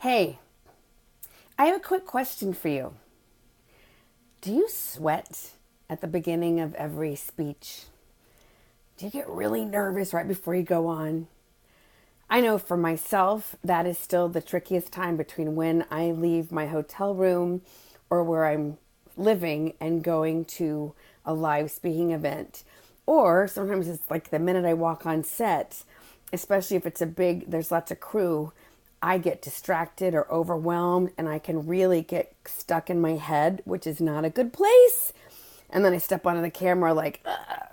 Hey, I have a quick question for you. Do you sweat at the beginning of every speech? Do you get really nervous right before you go on? I know for myself, that is still the trickiest time between when I leave my hotel room or where I'm living and going to a live speaking event. Or sometimes it's like the minute I walk on set, especially if it's there's lots of crew, I get distracted or overwhelmed and I can really get stuck in my head, which is not a good place. And then I step onto the camera like, ugh.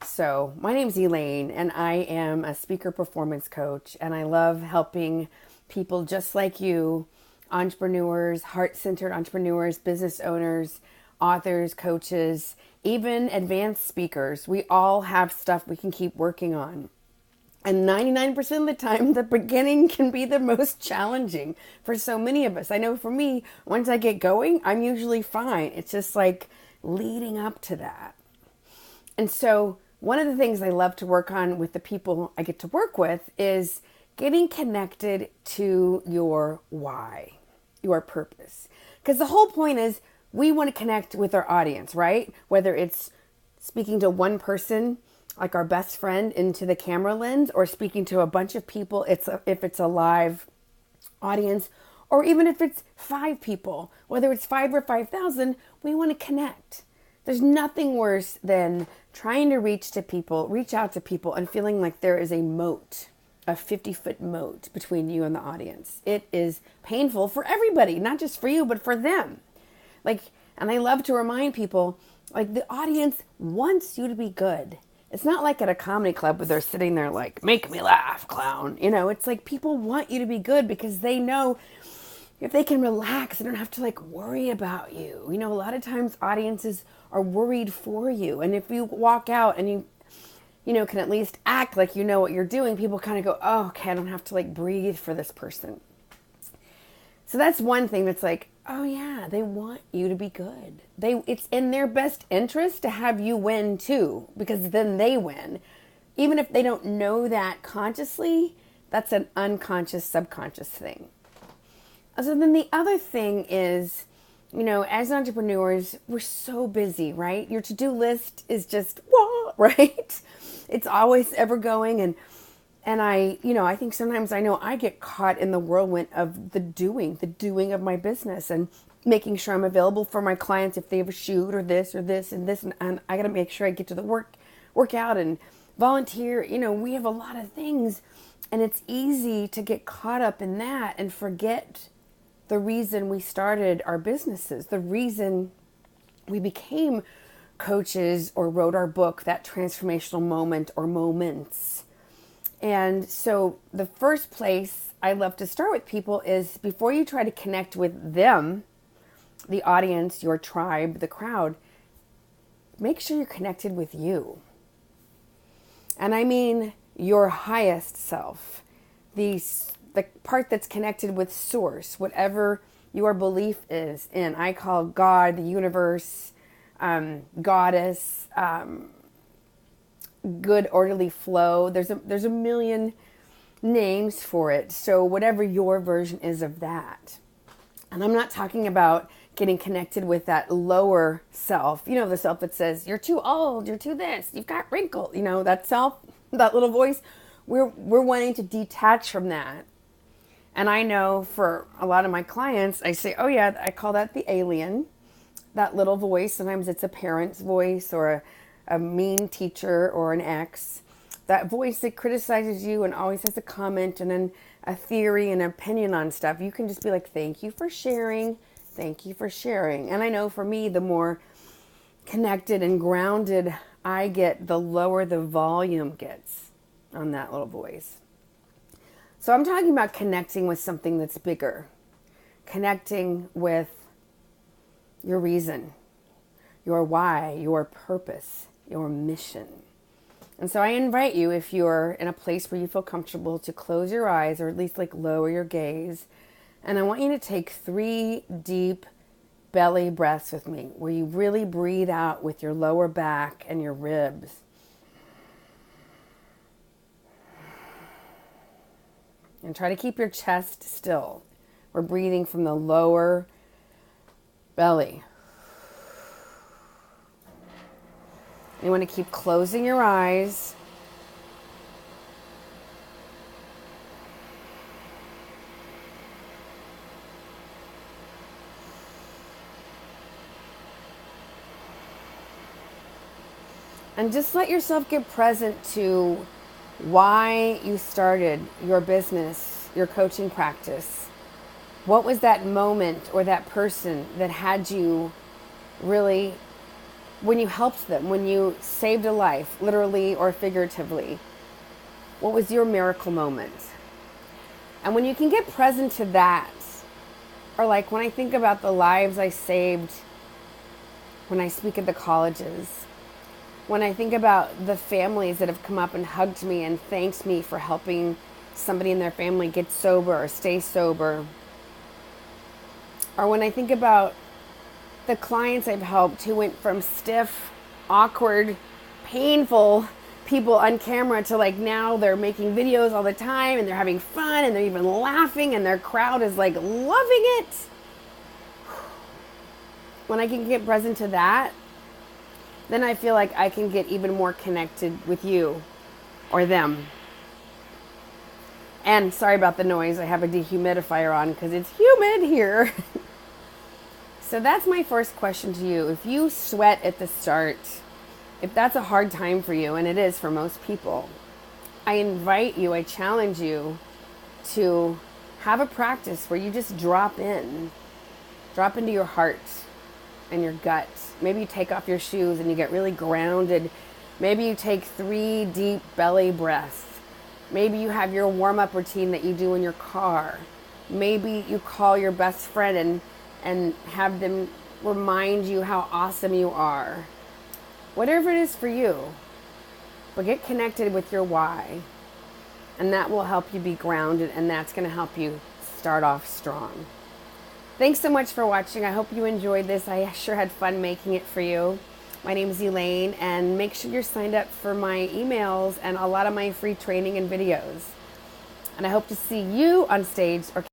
So my name's Elaine and I am a speaker performance coach and I love helping people just like you, entrepreneurs, heart-centered entrepreneurs, business owners, authors, coaches, even advanced speakers. We all have stuff we can keep working on. And 99% of the time, the beginning can be the most challenging for so many of us. I know for me, once I get going, I'm usually fine. It's just like leading up to that. And so one of the things I love to work on with the people I get to work with is getting connected to your why, your purpose. Because the whole point is we want to connect with our audience, right? Whether it's speaking to one person, like our best friend into the camera lens, or speaking to a bunch of people, if it's a live audience, or even if it's 5 people, whether it's 5 or 5,000, we want to connect. There's nothing worse than trying to reach out to people and feeling like there is a moat, a 50-foot moat between you and the audience. It is painful for everybody, not just for you, but for them. And I love to remind people, the audience wants you to be good. It's not like at a comedy club where they're sitting there like, make me laugh, clown. It's like people want you to be good because they know if they can relax, they don't have to worry about you. A lot of times audiences are worried for you. And if you walk out and you can at least act like you know what you're doing, people kind of go, oh, okay, I don't have to breathe for this person. So that's one thing that's oh yeah, they want you to be good. It's in their best interest to have you win too, because then they win. Even if they don't know that consciously, that's an unconscious, subconscious thing. So then the other thing is, as entrepreneurs, we're so busy, right? Your to-do list is just, whoa, right? It's always ever going. And I think sometimes I know I get caught in the whirlwind of the doing of my business and making sure I'm available for my clients if they have a shoot or this and this. And I got to make sure I get to the workout and volunteer. We have a lot of things and it's easy to get caught up in that and forget the reason we started our businesses, the reason we became coaches or wrote our book, that transformational moment or moments. And so the first place I love to start with people is before you try to connect with them, the audience, your tribe, the crowd, make sure you're connected with you. And I mean your highest self, the part that's connected with source, whatever your belief is in. I call God, the universe, goddess, good orderly flow. There's a million names for it. So whatever your version is of that. And I'm not talking about getting connected with that lower self, the self that says you're too old, you're too this, you've got wrinkles, that self, that little voice. We're wanting to detach from that. And I know for a lot of my clients, I say, oh yeah, I call that the alien, that little voice. Sometimes it's a parent's voice or a mean teacher or an ex. That voice that criticizes you and always has a comment and then a theory and an opinion on stuff. You can just be like, thank you for sharing. Thank you for sharing. And I know for me, the more connected and grounded I get, the lower the volume gets on that little voice. So I'm talking about connecting with something that's bigger, connecting with your reason, your why, your purpose, your mission. And so I invite you, if you're in a place where you feel comfortable, to close your eyes or at least lower your gaze. And I want you to take 3 deep belly breaths with me, where you really breathe out with your lower back and your ribs. And try to keep your chest still. We're breathing from the lower belly. You want to keep closing your eyes. And just let yourself get present to why you started your business, your coaching practice. What was that moment or that person that had you really, when you helped them, when you saved a life, literally or figuratively? What was your miracle moment? And when you can get present to that, or like when I think about the lives I saved when I speak at the colleges, when I think about the families that have come up and hugged me and thanked me for helping somebody in their family get sober or stay sober, or when I think about the clients I've helped who went from stiff, awkward, painful people on camera to like now they're making videos all the time and they're having fun and they're even laughing and their crowd is like loving it. When I can get present to that, then I feel like I can get even more connected with you or them. And sorry about the noise. I have a dehumidifier on because it's humid here. So that's my first question to you. If you sweat at the start, if that's a hard time for you, and it is for most people, I invite you, I challenge you to have a practice where you just drop into your heart and your gut. Maybe you take off your shoes and you get really grounded. Maybe you take 3 deep belly breaths. Maybe you have your warm-up routine that you do in your car. Maybe you call your best friend and have them remind you how awesome you are. Whatever it is for you, but get connected with your why. And that will help you be grounded, and that's going to help you start off strong. Thanks so much for watching. I hope you enjoyed this. I sure had fun making it for you. My name is Elaine, and make sure you're signed up for my emails and a lot of my free training and videos. And I hope to see you on stage or